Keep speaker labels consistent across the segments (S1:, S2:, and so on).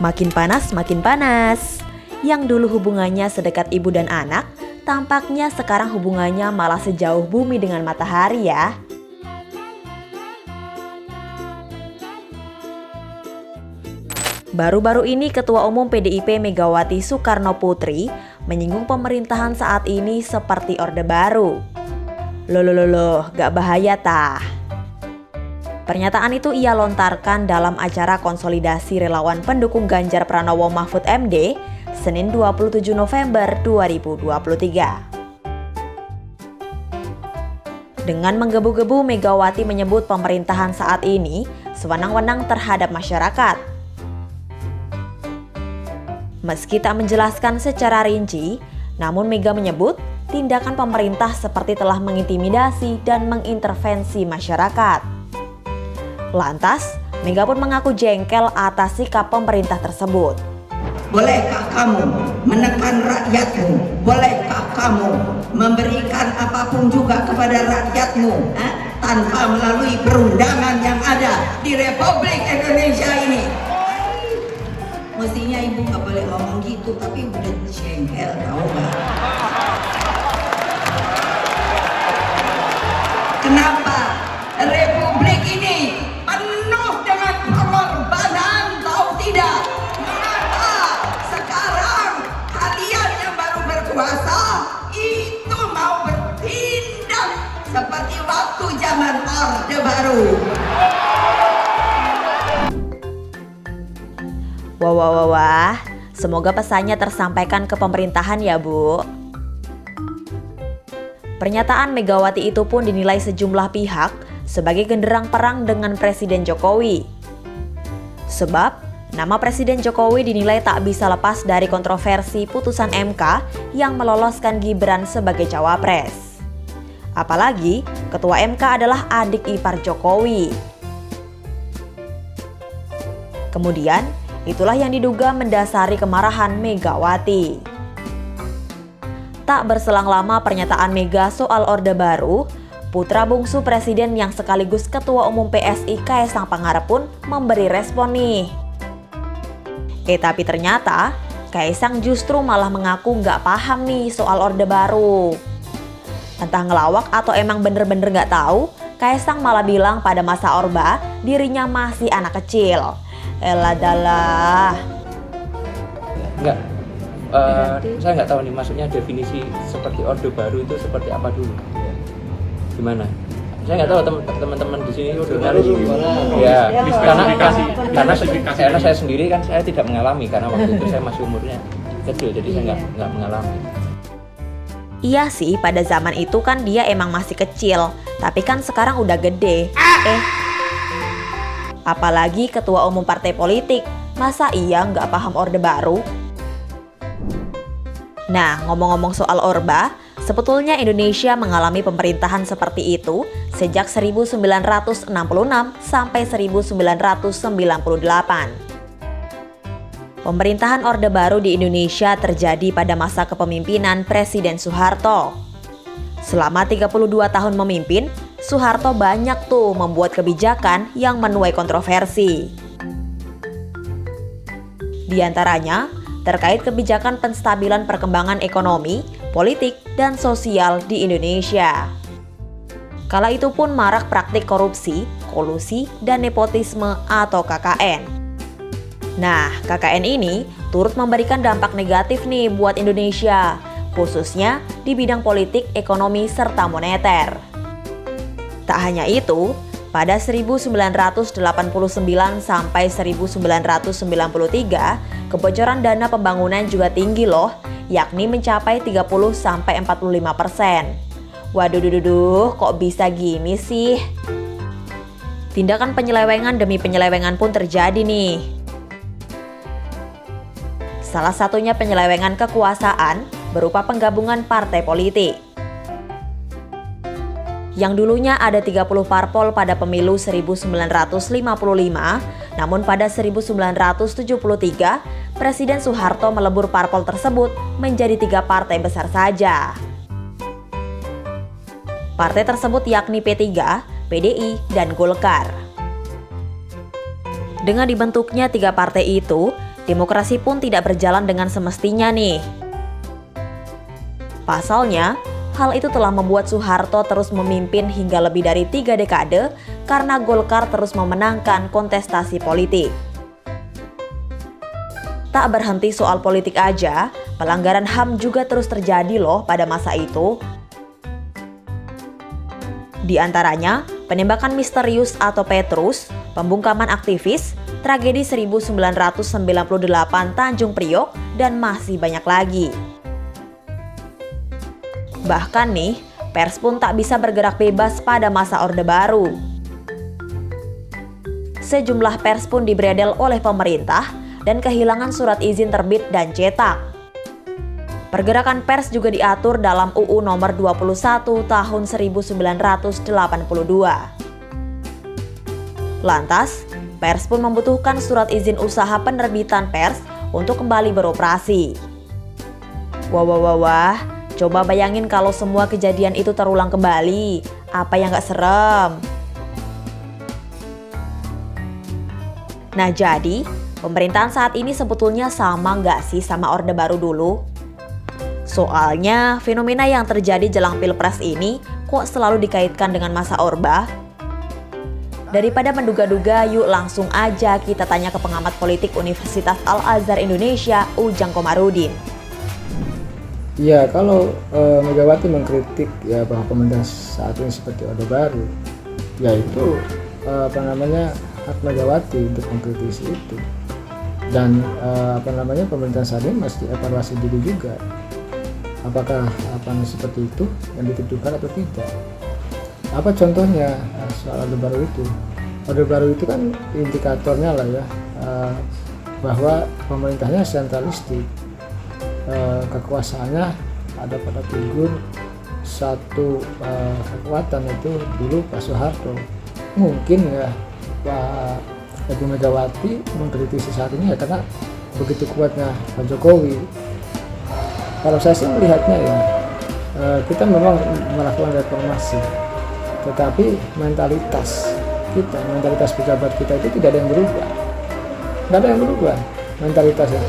S1: Makin panas, makin panas. Yang dulu hubungannya sedekat ibu dan anak, tampaknya sekarang hubungannya malah sejauh bumi dengan matahari ya. Baru-baru ini Ketua Umum PDIP Megawati Soekarnoputri menyinggung pemerintahan saat ini seperti Orde Baru. Loh, gak bahaya tah? Pernyataan itu ia lontarkan dalam acara konsolidasi relawan pendukung Ganjar Pranowo Mahfud MD, Senin 27 November 2023. Dengan menggebu-gebu, Megawati menyebut pemerintahan saat ini sewenang-wenang terhadap masyarakat. Meski tak menjelaskan secara rinci, namun Mega menyebut tindakan pemerintah seperti telah mengintimidasi dan mengintervensi masyarakat. Lantas, Mega pun mengaku jengkel atas sikap pemerintah tersebut.
S2: Bolehkah kamu menekan rakyatmu? Bolehkah kamu memberikan apapun juga kepada rakyatmu tanpa melalui perundangan yang ada di Republik Indonesia ini? Mestinya ibu nggak boleh ngomong gitu, tapi udah jengkel, tahu nggak? Kenapa Republik ini penuh dengan pengorbanan, tahu tidak? Mengapa sekarang kalian yang baru berkuasa itu mau bertindak seperti waktu zaman Orde Baru?
S1: Wah, semoga pesannya tersampaikan ke pemerintahan ya Bu. Pernyataan Megawati itu pun dinilai sejumlah pihak sebagai genderang perang dengan Presiden Jokowi. Sebab, nama Presiden Jokowi dinilai tak bisa lepas dari kontroversi putusan MK yang meloloskan Gibran sebagai cawapres. Apalagi, Ketua MK adalah adik ipar Jokowi. Kemudian, itulah yang diduga mendasari kemarahan Megawati. Tak berselang lama pernyataan Mega soal Orde Baru, putra bungsu Presiden yang sekaligus Ketua Umum PSI Kaesang Pangarep pun memberi respon nih. Tapi ternyata Kaesang justru malah mengaku nggak paham nih soal Orde Baru. Entah ngelawak atau emang bener-bener nggak tahu, Kaesang malah bilang pada masa Orba dirinya masih anak kecil. Eladalah.
S3: Enggak, saya nggak tahu nih maksudnya definisi seperti Orde Baru itu seperti apa dulu. Gimana? Saya nggak tahu teman-teman di sini dengar ya, karena saya sendiri kan saya tidak mengalami karena waktu itu saya masih umurnya kecil, jadi saya nggak mengalami.
S1: Iya sih, pada zaman itu kan dia emang masih kecil, tapi kan sekarang udah gede. Apalagi ketua umum partai politik, masa iya nggak paham Orde Baru? Nah, ngomong-ngomong soal Orba, sebetulnya Indonesia mengalami pemerintahan seperti itu sejak 1966 sampai 1998. Pemerintahan Orde Baru di Indonesia terjadi pada masa kepemimpinan Presiden Soeharto. Selama 32 tahun memimpin, Soeharto banyak tuh membuat kebijakan yang menuai kontroversi. Di antaranya, terkait kebijakan penstabilan perkembangan ekonomi, politik, dan sosial di Indonesia. Kala itu pun marak praktik korupsi, kolusi, dan nepotisme atau KKN. Nah, KKN ini turut memberikan dampak negatif nih buat Indonesia, khususnya di bidang politik, ekonomi, serta moneter. Tak hanya itu, pada 1989 sampai 1993, kebocoran dana pembangunan juga tinggi loh, yakni mencapai 30 sampai 45%. Waduh, kok bisa gini sih? Tindakan penyelewengan demi penyelewengan pun terjadi nih. Salah satunya penyelewengan kekuasaan berupa penggabungan partai politik. Yang dulunya ada 30 parpol pada pemilu 1955, namun pada 1973, Presiden Soeharto melebur parpol tersebut menjadi 3 partai besar saja. Partai tersebut yakni P3, PDI, dan Golkar. Dengan dibentuknya 3 partai itu, demokrasi pun tidak berjalan dengan semestinya nih. Pasalnya, hal itu telah membuat Soeharto terus memimpin hingga lebih dari 3 dekade karena Golkar terus memenangkan kontestasi politik. Tak berhenti soal politik aja, pelanggaran HAM juga terus terjadi loh pada masa itu. Di antaranya, penembakan misterius atau Petrus, pembungkaman aktivis, tragedi 1998 Tanjung Priok, dan masih banyak lagi. Bahkan nih, pers pun tak bisa bergerak bebas pada masa Orde Baru. Sejumlah pers pun dibredel oleh pemerintah dan kehilangan surat izin terbit dan cetak. Pergerakan pers juga diatur dalam UU nomor 21 tahun 1982. Lantas, pers pun membutuhkan surat izin usaha penerbitan pers untuk kembali beroperasi. Wah, coba bayangin kalau semua kejadian itu terulang kembali, apa yang gak serem? Nah jadi, pemerintahan saat ini sebetulnya sama gak sih sama Orde Baru dulu? Soalnya, fenomena yang terjadi jelang Pilpres ini kok selalu dikaitkan dengan masa Orba? Daripada menduga-duga, yuk langsung aja kita tanya ke pengamat politik Universitas Al-Azhar Indonesia, Ujang Komarudin.
S4: Ya, kalau Megawati mengkritik ya bahwa pemerintahan saat ini seperti Orde Baru, yaitu hak Megawati untuk mengkritisi itu. Dan pemerintahan saat ini mesti evaluasi diri juga. Apakah seperti itu yang dituduhkan atau tidak? Apa contohnya soal Orde Baru itu? Orde Baru itu kan indikatornya lah ya, bahwa pemerintahnya sentralistik. Kekuasaannya ada pada figur satu kekuatan, itu dulu Pak Soeharto. Mungkin ya Pak Ibu Megawati mengkritisi saat ini ya karena begitu kuatnya Pak Jokowi. Kalau saya sih melihatnya ya, kita memang melakukan reformasi, tetapi mentalitas pejabat kita itu tidak ada yang berubah. Nggak ada yang berubah mentalitasnya.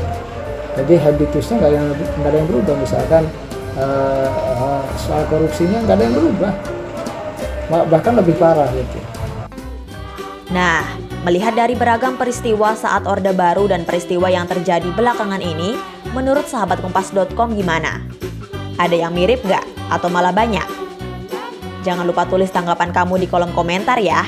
S4: Jadi habitusnya nggak ada yang berubah. Misalkan soal korupsinya nggak ada yang berubah, bahkan lebih parah gitu.
S1: Nah, melihat dari beragam peristiwa saat Orde Baru dan peristiwa yang terjadi belakangan ini, menurut sahabat Kompas.com gimana? Ada yang mirip nggak? Atau malah banyak? Jangan lupa tulis tanggapan kamu di kolom komentar ya.